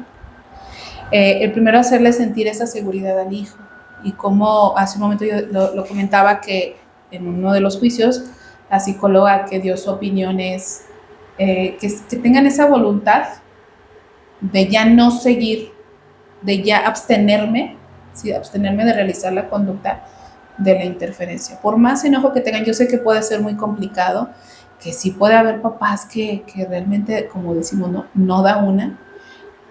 El primero hacerle sentir esa seguridad al hijo, y como hace un momento yo lo comentaba, que en uno de los juicios la psicóloga que dio su opinión es que tengan esa voluntad de ya no seguir, de ya abstenerme, ¿sí? Abstenerme de realizar la conducta de la interferencia. Por más enojo que tengan, yo sé que puede ser muy complicado, que sí puede haber papás que realmente, como decimos, no da una,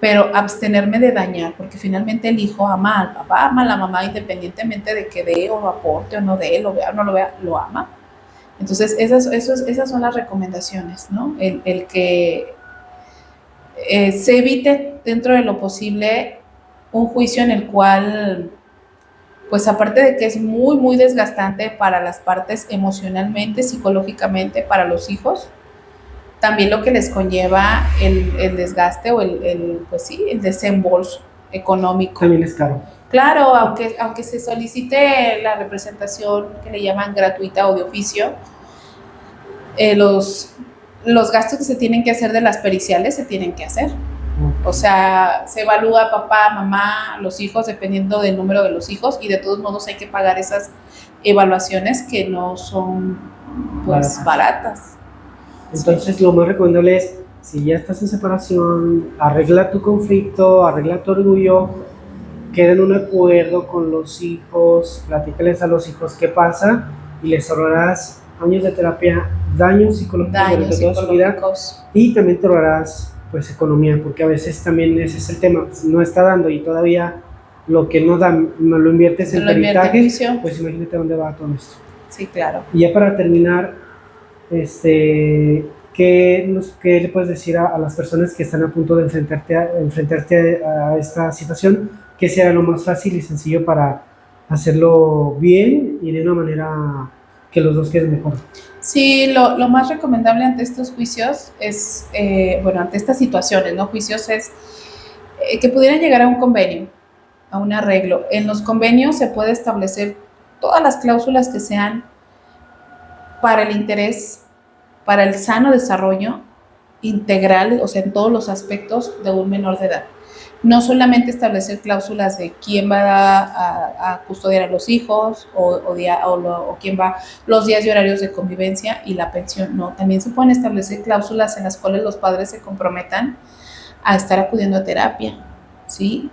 pero abstenerme de dañar, porque finalmente el hijo ama al papá, ama a la mamá, independientemente de que dé o aporte o no dé, lo vea o no lo vea, lo ama. Entonces, esas son las recomendaciones, ¿no? El que se evite dentro de lo posible un juicio en el cual, pues aparte de que es muy, muy desgastante para las partes emocionalmente, psicológicamente, para los hijos, también lo que les conlleva el desgaste o pues sí, el desembolso económico. También es caro. Claro, aunque se solicite la representación que le llaman gratuita o de oficio, los gastos que se tienen que hacer de las periciales se tienen que hacer. O sea, se evalúa papá, mamá, los hijos, dependiendo del número de los hijos, y de todos modos hay que pagar esas evaluaciones que no son, pues, baratas. Entonces, lo más recomendable es, si ya estás en separación, arregla tu conflicto, arregla tu orgullo, queda en un acuerdo con los hijos, platícales a los hijos qué pasa, y les ahorrarás años de terapia, daños psicológicos durante toda su vida, y también te ahorrarás, pues, economía, porque a veces también ese es el tema, no está dando y todavía lo que no da no lo inviertes en peritaje, pues imagínate dónde va todo esto. Sí, claro. Y ya para terminar, ¿qué le puedes decir a las personas que están a punto de enfrentarte a esta situación? ¿Qué será lo más fácil y sencillo para hacerlo bien y de una manera que los dos queden mejor? Sí, lo más recomendable ante estos juicios es, ante estas situaciones, ¿no? Juicios es que pudieran llegar a un convenio, a un arreglo. En los convenios se puede establecer todas las cláusulas que sean para el interés, para el sano desarrollo integral, o sea, en todos los aspectos de un menor de edad. No solamente establecer cláusulas de quién va a custodiar a los hijos o quién va los días y horarios de convivencia y la pensión. No, también se pueden establecer cláusulas en las cuales los padres se comprometan a estar acudiendo a terapia, ¿sí?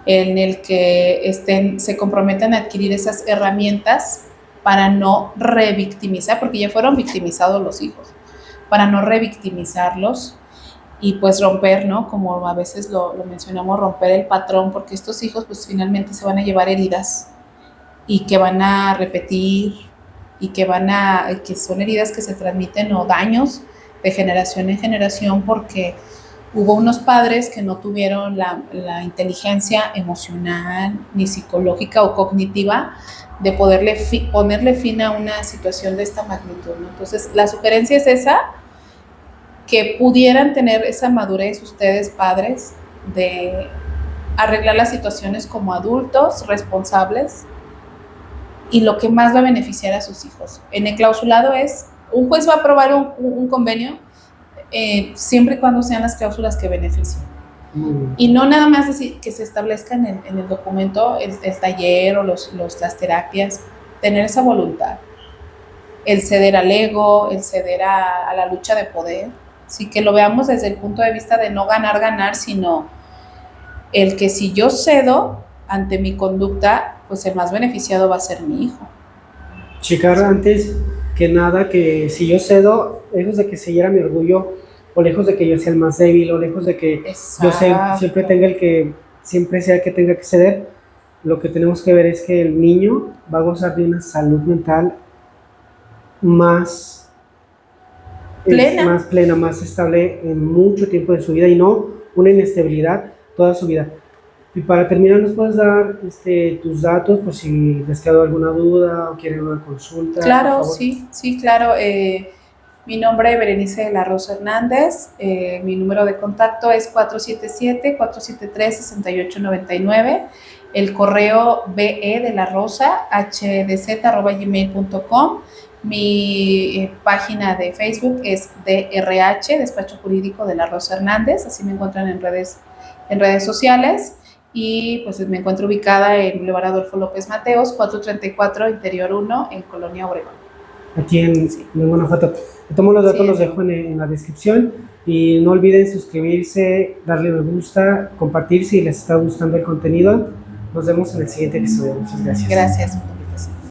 En el que se comprometan a adquirir esas herramientas para no revictimizar, porque ya fueron victimizados los hijos, para no revictimizarlos y pues romper, ¿no? Como a veces lo mencionamos, romper el patrón, porque estos hijos pues finalmente se van a llevar heridas y que van a repetir y que son heridas que se transmiten o daños de generación en generación porque hubo unos padres que no tuvieron la inteligencia emocional ni psicológica o cognitiva de ponerle fin a una situación de esta magnitud, ¿no? Entonces, la sugerencia es esa, que pudieran tener esa madurez ustedes, padres, de arreglar las situaciones como adultos responsables y lo que más va a beneficiar a sus hijos. En el clausulado un juez va a aprobar un convenio siempre y cuando sean las cláusulas que beneficien. Y no nada más decir que se establezcan en el documento el taller o las terapias, tener esa voluntad, el ceder al ego, el ceder a la lucha de poder, sí, que lo veamos desde el punto de vista de no ganar, sino el que si yo cedo ante mi conducta, pues el más beneficiado va a ser mi hijo. Checar antes que nada que si yo cedo, lejos de que se hiera mi orgullo, o lejos de que yo sea el más débil, o lejos de que Exacto. siempre tenga siempre sea el que tenga que ceder. Lo que tenemos que ver es que el niño va a gozar de una salud mental más más plena, más estable en mucho tiempo de su vida y no una inestabilidad toda su vida. Y para terminar, ¿nos puedes dar tus datos por si les quedó alguna duda o quieren una consulta? Claro, sí, claro. Mi nombre es Berenice de la Rosa Hernández. Mi número de contacto es 477-473-6899. El correo bedelarosa@hdz@gmail.com. Mi página de Facebook es DRH, Despacho Jurídico de la Rosa Hernández. Así me encuentran en redes sociales. Y pues me encuentro ubicada en Boulevard Adolfo López Mateos, 434, Interior 1, en Colonia Obregón. Aquí en Guanajuato. Tomo los datos, los dejo en la descripción. Y no olviden suscribirse, darle me gusta, compartir si les está gustando el contenido. Nos vemos en el siguiente episodio. Muchas gracias. Gracias.